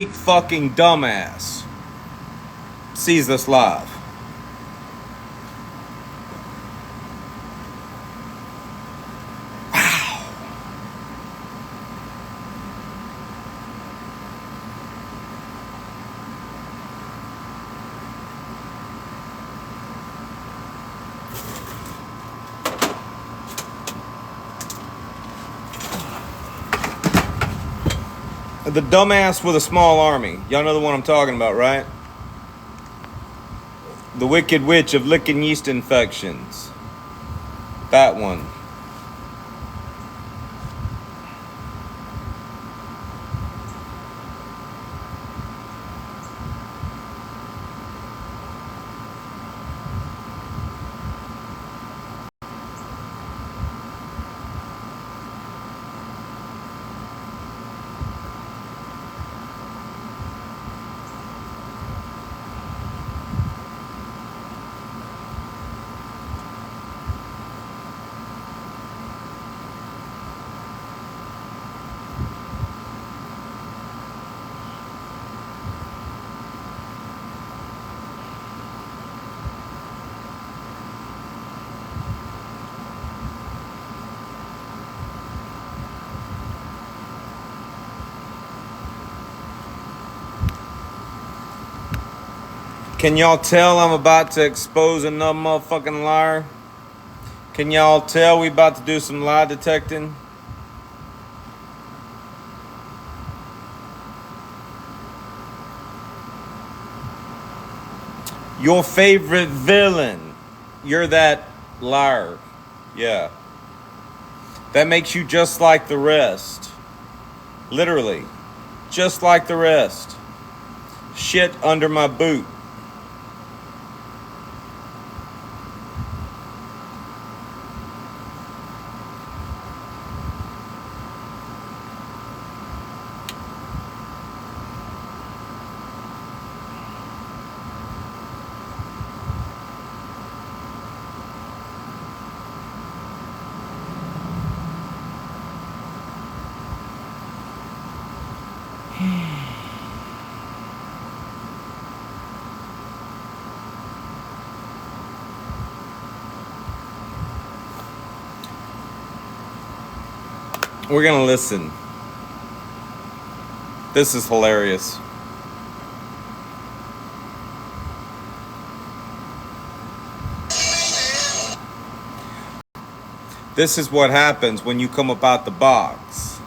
fucking dumbass sees this live. The dumbass with a small army. Y'all know the one I'm talking about, right? The wicked witch of licking yeast infections. That one. Can y'all tell I'm about to expose another motherfucking liar? Can y'all tell we about to do some lie detecting? Your favorite villain. You're that liar. Yeah. That makes you just like the rest. Literally. Just like the rest. Shit under my boot. We're gonna listen. This is hilarious. This is what happens when you come up out the box.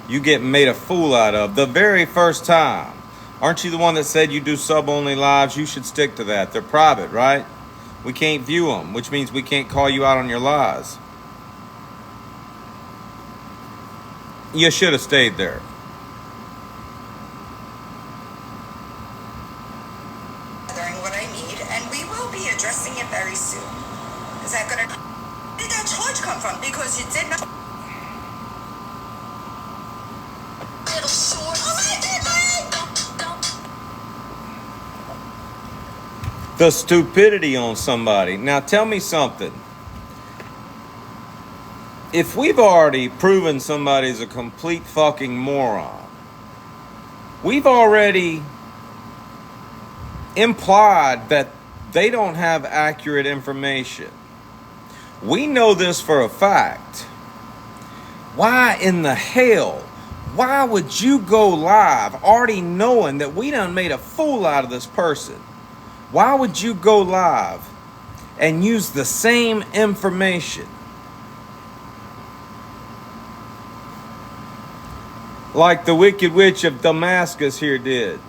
You get made a fool out of the very first time. Aren't you the one that said you do sub-only lives? You should stick to that. They're private, right? We can't view them, which means we can't call you out on your lies. You should have stayed there. What I need, and we will be addressing it very soon. Is that gonna? Where did that charge come from? Because you did not. Little short. The stupidity on somebody. Now tell me something. If we've already proven somebody's a complete fucking moron, we've already implied that they don't have accurate information. We know this for a fact. Why in the hell? Why would you go live already knowing that we done made a fool out of this person? Why would you go live and use the same information? Like the Wicked Witch of Damascus here did.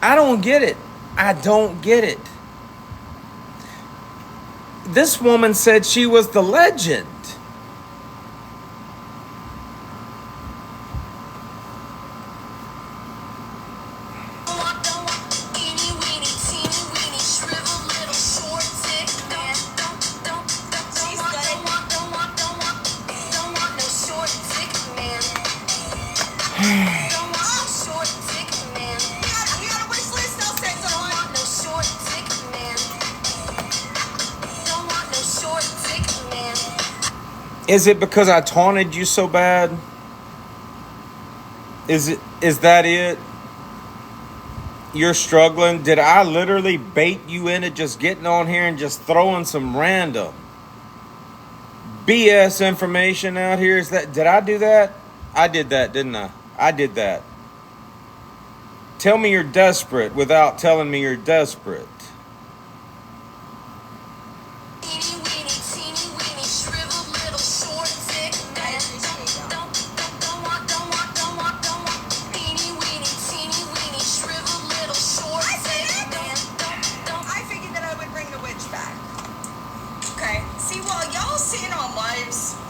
I don't get it. I don't get it. This woman said she was the legend. Is it because I taunted you so bad? Is that it? You're struggling? Did I literally bait you into just getting on here and just throwing some random BS information out here? Did I do that? I did that, didn't I? I did that. Tell me you're desperate without telling me you're desperate.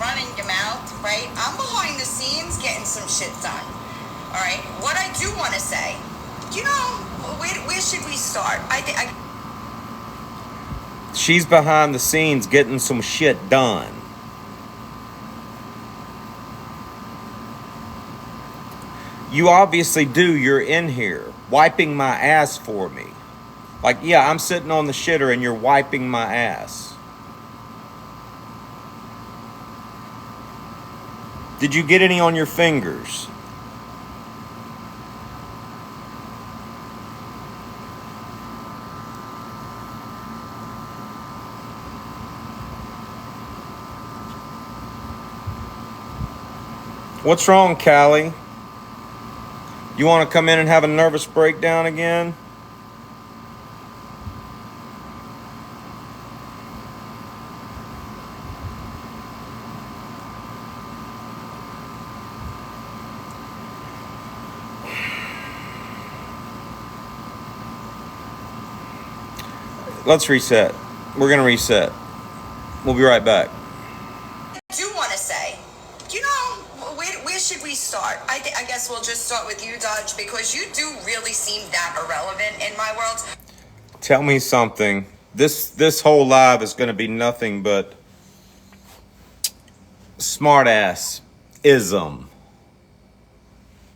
Running your mouth, right? I'm behind the scenes getting some shit done. All right. What I do want to say, where should we start? She's behind the scenes getting some shit done. You obviously do. You're in here wiping my ass for me. Like, yeah, I'm sitting on the shitter and you're wiping my ass. Did you get any on your fingers? What's wrong, Callie? You want to come in and have a nervous breakdown again? Let's reset. We're going to reset. We'll be right back. I do want to say, where should we start? I guess we'll just start with you, Dodge, because you do really seem that irrelevant in my world. Tell me something. This whole live is going to be nothing but smart-ass-ism.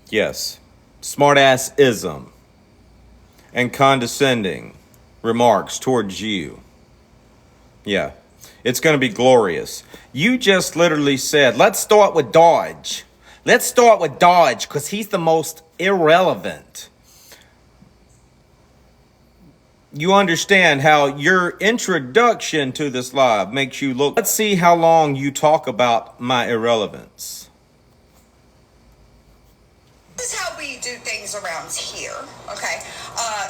Yes, smart-ass-ism and condescending remarks towards you. Yeah, it's going to be glorious. You just literally said, let's start with Dodge. Let's start with Dodge because he's the most irrelevant. You understand how your introduction to this live makes you look. Let's see how long you talk about my irrelevance. This is how we do things around here, okay?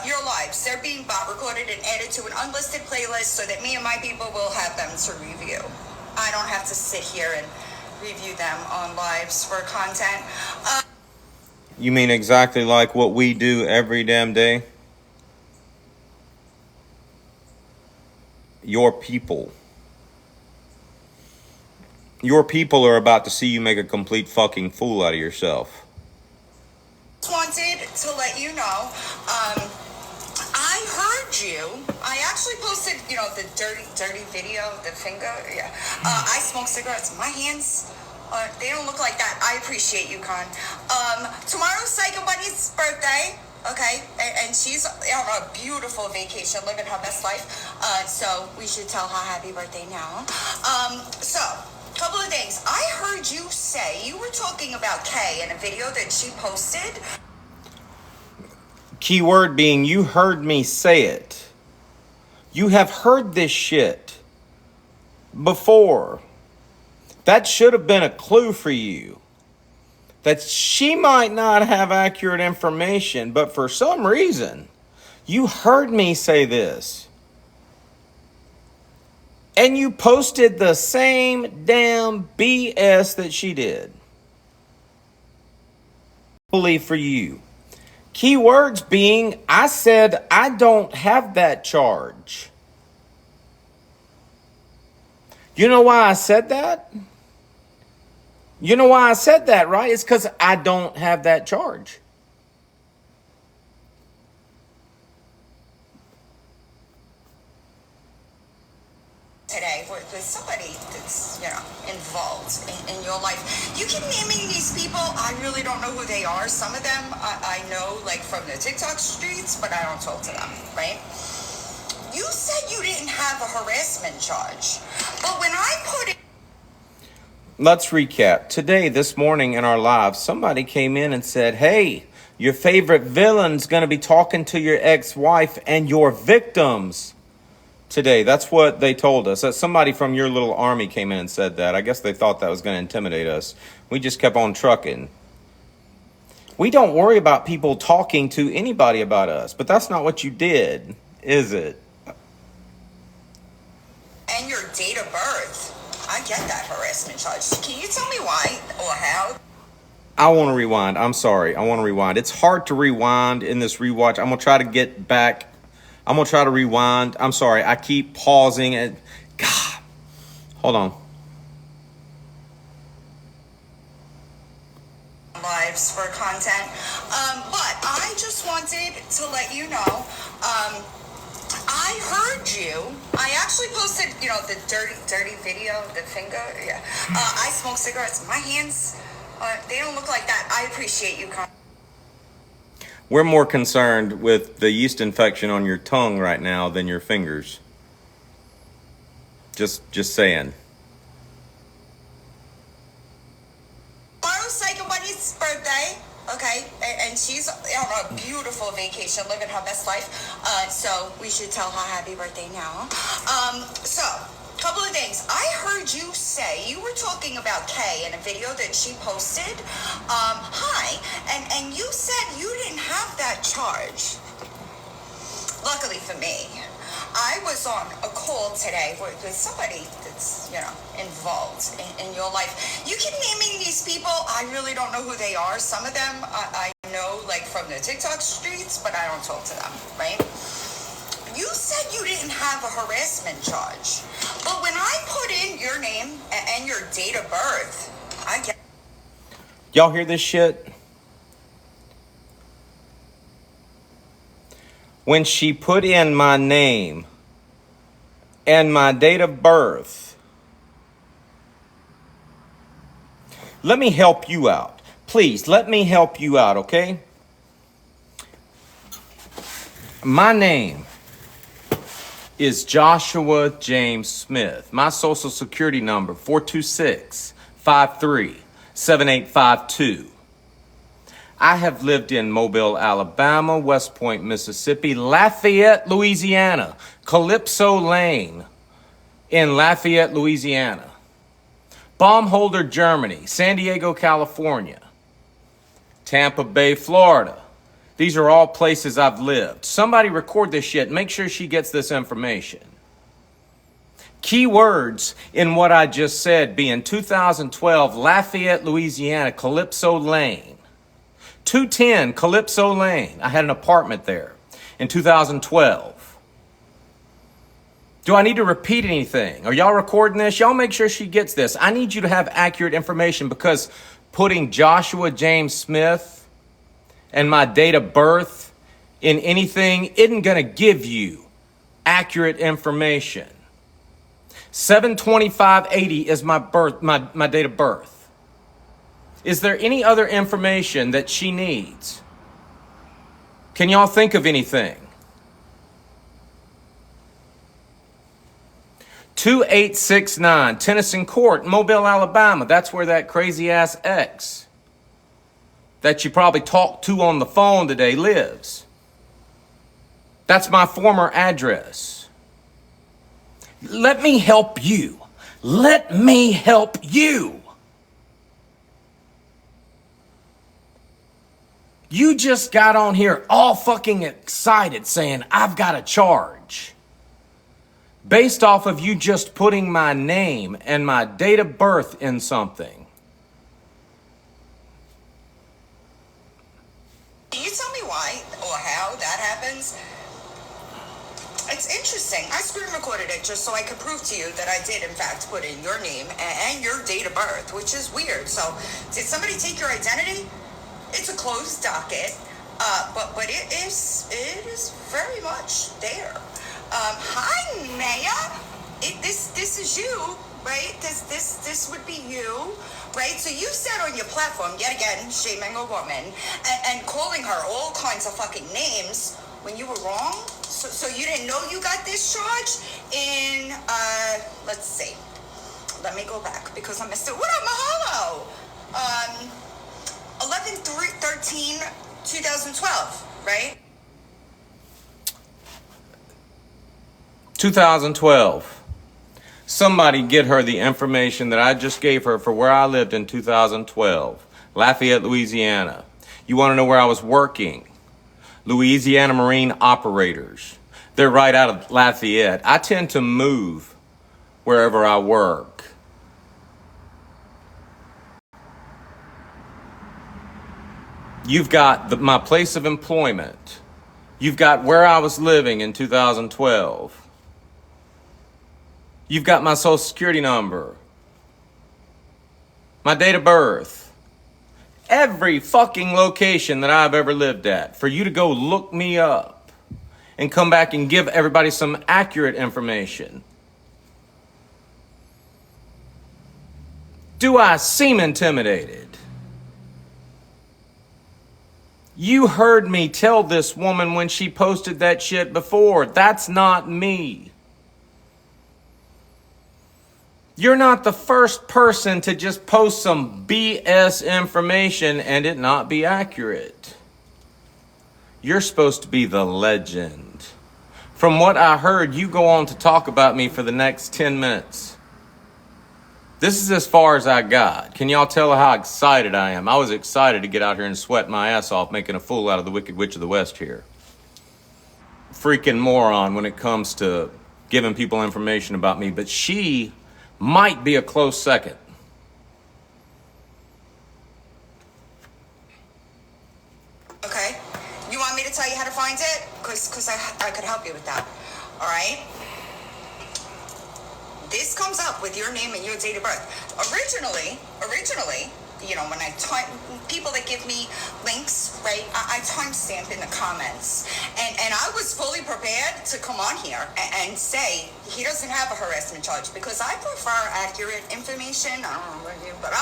Your lives, they're being bot recorded and added to an unlisted playlist so that me and my people will have them to review. I don't have to sit here and review them on lives for content. You mean exactly like what we do every damn day? Your people. Your people are about to see you make a complete fucking fool out of yourself. Wanted to let you know, I heard you. I actually posted, the dirty video, the finger. Yeah. I smoke cigarettes. My hands, they don't look like that. I appreciate you, Con. Tomorrow's Psycho Bunny's birthday. Okay, and she's on a beautiful vacation, living her best life. So we should tell her happy birthday now. So, couple of things. I heard you say you were talking about Kay in a video that she posted. Keyword being, you heard me say it. You have heard this shit before. That should have been a clue for you. That she might not have accurate information, but for some reason, you heard me say this. And you posted the same damn BS that she did. Believe for you. Keywords being, I said I don't have that charge. You know why I said that? You know why I said that, right? It's because I don't have that charge. Today with somebody that's involved in your life. You keep naming these people. I really don't know who they are. Some of them I know like from the TikTok streets, but I don't talk to them, right? You said you didn't have a harassment charge, but when I put it, let's recap. Today, this morning in our live, somebody came in and said, hey, your favorite villain's going to be talking to your ex-wife and your victims today. That's what they told us. That somebody from your little army came in and said that. I guess they thought that was going to intimidate us. We just kept on trucking. We don't worry about people talking to anybody about us, but that's not what you did, is it? And your date of birth. I get that harassment charge. Can you tell me why or how? I want to rewind. I'm sorry. I want to rewind. It's hard to rewind in this rewatch. I'm going to try to get back. I'm going to try to rewind. I'm sorry. I keep pausing and God. Hold on. Lives for content. But I just wanted to let you know, I heard you. I actually posted, the dirty video, the finger. Yeah. I smoke cigarettes. My hands, they don't look like that. I appreciate you. We're more concerned with the yeast infection on your tongue right now than your fingers. Just saying. Tomorrow's Psycho Bunny's birthday, okay? And she's on a beautiful vacation, living her best life. So we should tell her happy birthday now. So, couple of things. I heard you say, you were talking about Kay in a video that she posted. Hi. And you said you didn't have that charge. Luckily for me, I was on a call today with somebody that's, involved in your life. You keep naming these people. I really don't know who they are. Some of them I know, like, from the TikTok streets, but I don't talk to them, right? You said you didn't have a harassment charge. But when I put in your name and your date of birth, I get... Y'all hear this shit? When she put in my name and my date of birth, let me help you out. Please, let me help you out, okay? My name is Joshua James Smith. My social security number, 426-53-7852. I have lived in Mobile, Alabama, West Point, Mississippi, Lafayette, Louisiana, Calypso Lane in Lafayette, Louisiana, Baumholder, Germany, San Diego, California, Tampa Bay, Florida. These are all places I've lived. Somebody record this shit. Make sure she gets this information. Key words in what I just said being 2012, Lafayette, Louisiana, Calypso Lane. 210 Calypso Lane. I had an apartment there in 2012. Do I need to repeat anything? Are y'all recording this? Y'all make sure she gets this. I need you to have accurate information because putting Joshua James Smith and my date of birth in anything isn't going to give you accurate information. 7/25/80 is my date of birth. Is there any other information that she needs? Can y'all think of anything? 2869 Tennyson Court, Mobile, Alabama. That's where that crazy ass ex that you probably talked to on the phone today lives. That's my former address. Let me help you. Let me help you. You just got on here all fucking excited saying, I've got a charge. Based off of you just putting my name and my date of birth in something. Can you tell me why or how that happens? It's interesting. I screen recorded it just so I could prove to you that I did, in fact, put in your name and your date of birth, which is weird. So, did somebody take your identity? It's a closed docket, but it is very much there. Hi, Maya. This is you, right? This would be you. Right? So you said on your platform, yet again, shaming a woman and calling her all kinds of fucking names when you were wrong. So you didn't know you got this charge in, let's see. let me go back because I missed it. What up, Mahalo? 11/13/2012, right? 2012. Somebody get her the information that I just gave her for where I lived in 2012. Lafayette, Louisiana. You want to know where I was working? Louisiana Marine Operators. They're right out of Lafayette. I tend to move wherever I work. You've got my place of employment. You've got where I was living in 2012. You've got my social security number, my date of birth, every fucking location that I've ever lived at for you to go look me up and come back and give everybody some accurate information. Do I seem intimidated? You heard me tell this woman when she posted that shit before, that's not me. You're not the first person to just post some BS information and it not be accurate. You're supposed to be the legend. From what I heard, you go on to talk about me for the next 10 minutes. This is as far as I got. Can y'all tell how excited I am? I was excited to get out here and sweat my ass off making a fool out of the Wicked Witch of the West here. Freaking moron when it comes to giving people information about me, but she might be a close second. Okay. You want me to tell you how to find it? Because I could help you with that. All right? This comes up with your name and your date of birth. Originally, you know, when people that give me links, right, I timestamp in the comments. And I was fully prepared to come on here and say he doesn't have a harassment charge because I prefer accurate information. I don't know about you, but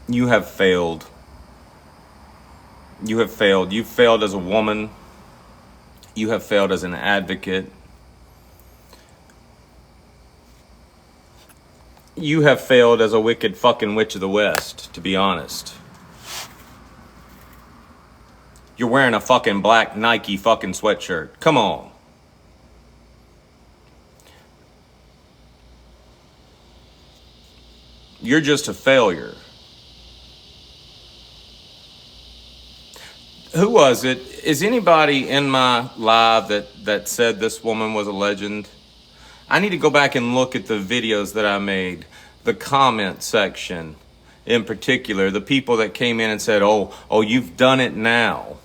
You have failed. You have failed. You failed as a woman. You have failed as an advocate. You have failed as a wicked fucking witch of the West, to be honest. You're wearing a fucking black Nike fucking sweatshirt. Come on. You're just a failure. Who was it? Is anybody in my live that said this woman was a legend? I need to go back and look at the videos that I made, the comment section in particular, the people that came in and said, oh, you've done it now.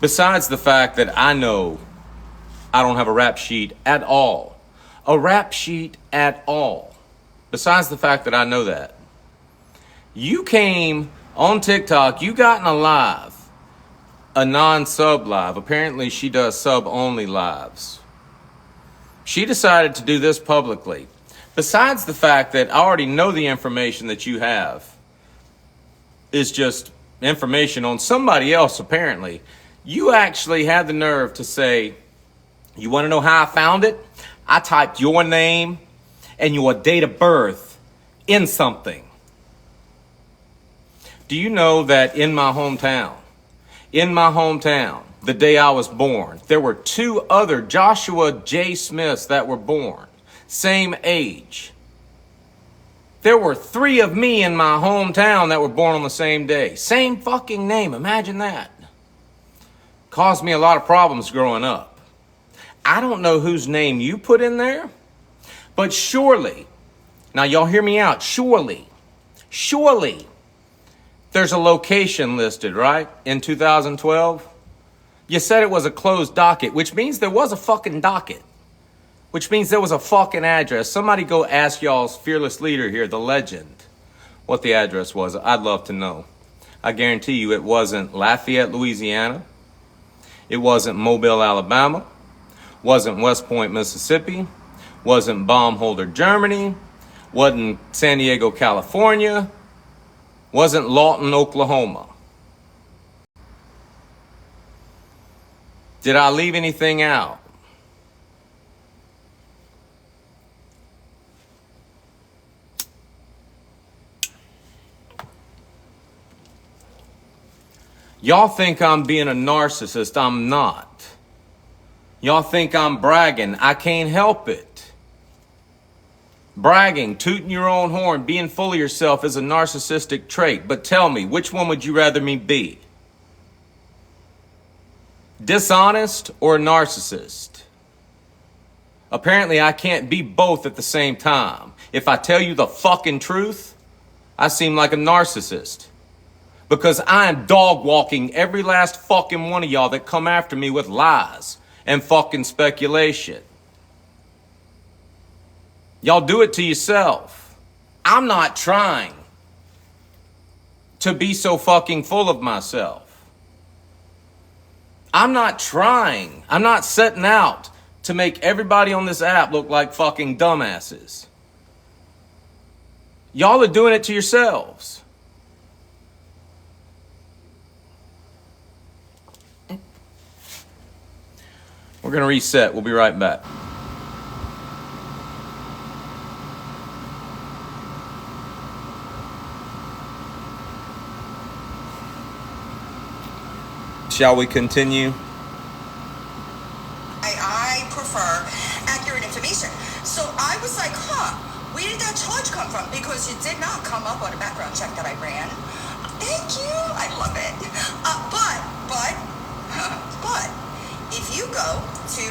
Besides the fact that I know I don't have a rap sheet at all. A rap sheet at all. Besides the fact that I know that. You came on TikTok, you got in a live, a non-sub live. Apparently she does sub-only lives. She decided to do this publicly. Besides the fact that I already know the information that you have is just information on somebody else, apparently. You actually had the nerve to say, you want to know how I found it? I typed your name and your date of birth in something. Do you know that in my hometown, the day I was born, there were 2 other Joshua J. Smiths that were born, same age. There were 3 of me in my hometown that were born on the same day. Same fucking name, imagine that. Caused me a lot of problems growing up. I don't know whose name you put in there, but surely, now y'all hear me out, surely, there's a location listed, right? In 2012. You said it was a closed docket, which means there was a fucking docket. Which means there was a fucking address. Somebody go ask y'all's fearless leader here, the legend, what the address was. I'd love to know. I guarantee you it wasn't Lafayette, Louisiana. It wasn't Mobile, Alabama. Wasn't West Point, Mississippi. Wasn't Baumholder, Germany. Wasn't San Diego, California. Wasn't Lawton, Oklahoma. Did I leave anything out? Y'all think I'm being a narcissist. I'm not. Y'all think I'm bragging. I can't help it. Bragging, tooting your own horn, being full of yourself is a narcissistic trait. But tell me, which one would you rather me be? Dishonest or a narcissist? Apparently, I can't be both at the same time. If I tell you the fucking truth, I seem like a narcissist. Because I am dog walking every last fucking one of y'all that come after me with lies and fucking speculation. Y'all do it to yourself. I'm not trying to be so fucking full of myself. I'm not trying. I'm not setting out to make everybody on this app look like fucking dumbasses. Y'all are doing it to yourselves. We're going to reset. We'll be right back. Shall we continue? I prefer accurate information. So I was like, where did that charge come from? Because it did not come up on a background check that I ran. Thank you. I love it. But if you go to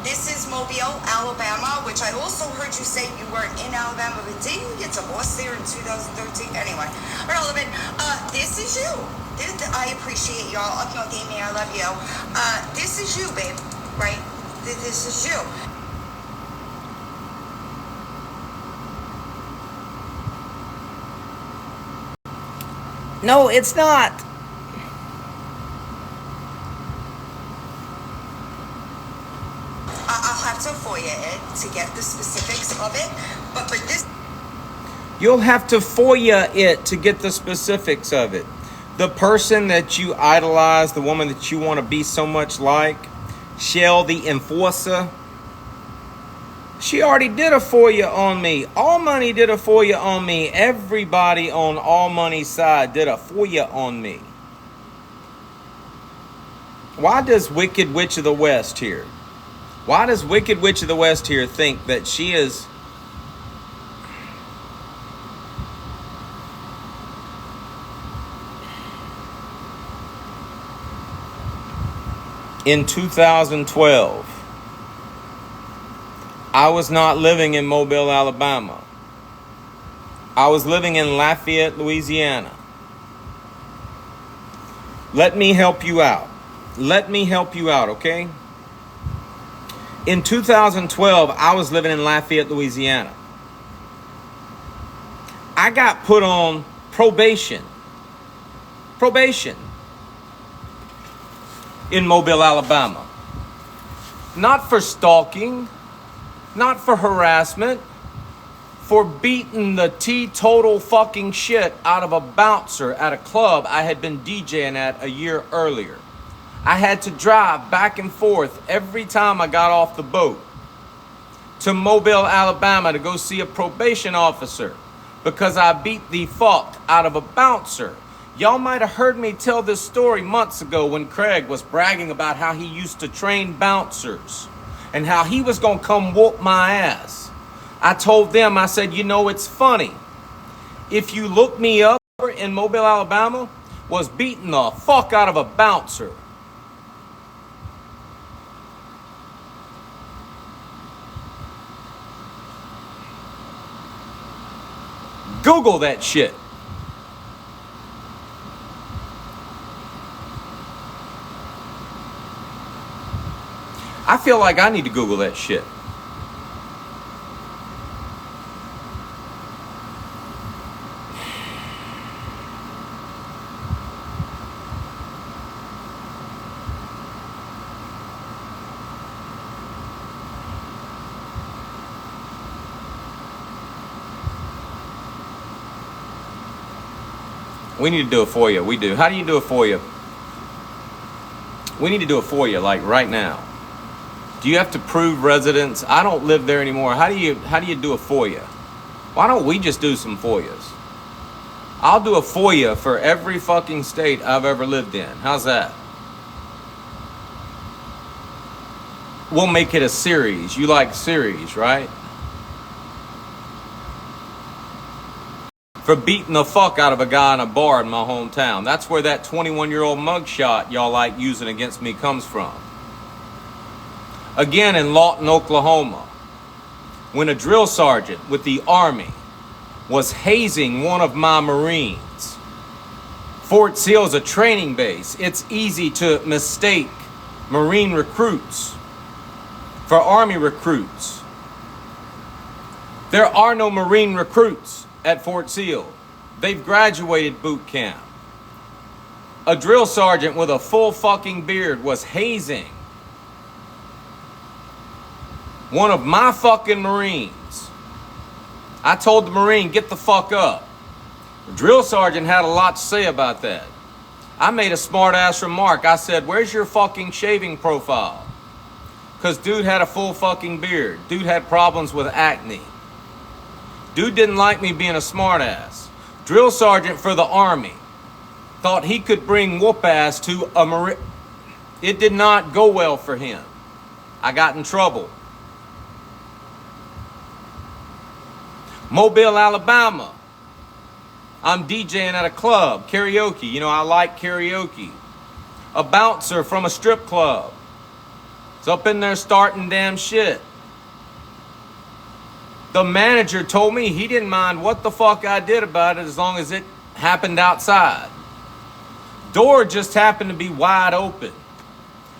this is Mobile, Alabama, which I also heard you say you weren't in Alabama, but didn't you get divorced there in 2013? Anyway, irrelevant. This is you. I appreciate y'all. Up no me, I love you. This is you, babe. Right? This is you. No, it's not. I'll have to FOIA it to get the specifics of it, but this... You'll have to FOIA it to get the specifics of it. The person that you idolize, the woman that you want to be so much like, Shell the Enforcer, she already did a FOIA on me. All Money did a FOIA on me. Everybody on All Money's side did a FOIA on me. Why does Wicked Witch of the West here? Why does Wicked Witch of the West here think that she is... In 2012, I was not living in Mobile, Alabama. I was living in Lafayette, Louisiana. Let me help you out. Let me help you out, okay? In 2012, I was living in Lafayette, Louisiana. I got put on probation. Probation. In Mobile, Alabama. Not for stalking, not for harassment, for beating the teetotal fucking shit out of a bouncer at a club I had been DJing at a year earlier. I had to drive back and forth every time I got off the boat to Mobile, Alabama to go see a probation officer because I beat the fuck out of a bouncer. Y'all might have heard me tell this story months ago when Craig was bragging about how he used to train bouncers and how he was going to come whoop my ass. I told them, I said, you know, it's funny. If you look me up in Mobile, Alabama, was beating the fuck out of a bouncer. Google that shit. I feel like I need to Google that shit. We need to do it for you. We do. How do you do it for you? We need to do it for you, like right now. Do you have to prove residence? I don't live there anymore. How do you do a FOIA? Why don't we just do some FOIAs? I'll do a FOIA for every fucking state I've ever lived in. How's that? We'll make it a series. You like series, right? For beating the fuck out of a guy in a bar in my hometown. That's where that 21-year-old mugshot y'all like using against me comes from. Again, in Lawton, Oklahoma, when a drill sergeant with the Army was hazing one of my Marines. Fort Sill is a training base. It's easy to mistake Marine recruits for Army recruits. There are no Marine recruits at Fort Sill. They've graduated boot camp. A drill sergeant with a full fucking beard was hazing one of my fucking Marines. I told the Marine, get the fuck up. The drill sergeant had a lot to say about that. I made a smart ass remark. I said, where's your fucking shaving profile? Because dude had a full fucking beard. Dude had problems with acne. Dude didn't like me being a smart ass. Drill sergeant for the Army thought he could bring whoop ass to a Marine. It did not go well for him. I got in trouble. Mobile, Alabama. I'm DJing at a club, karaoke. You know, I like karaoke. A bouncer from a strip club is up in there starting damn shit. The manager told me he didn't mind what the fuck I did about it as long as it happened outside. Door just happened to be wide open.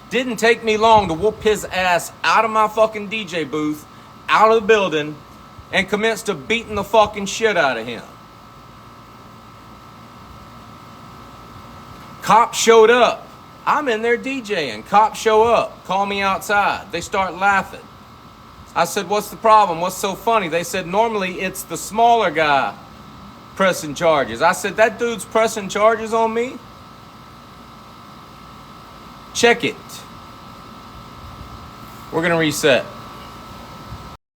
Didn't take me long to whoop his ass out of my fucking DJ booth, out of the building, and commenced to beating the fucking shit out of him. Cops showed up. I'm in there DJing. Cops show up, call me outside. They start laughing. I said, what's the problem? What's so funny? They said, normally it's the smaller guy pressing charges. I said, that dude's pressing charges on me? Check it. We're going to reset.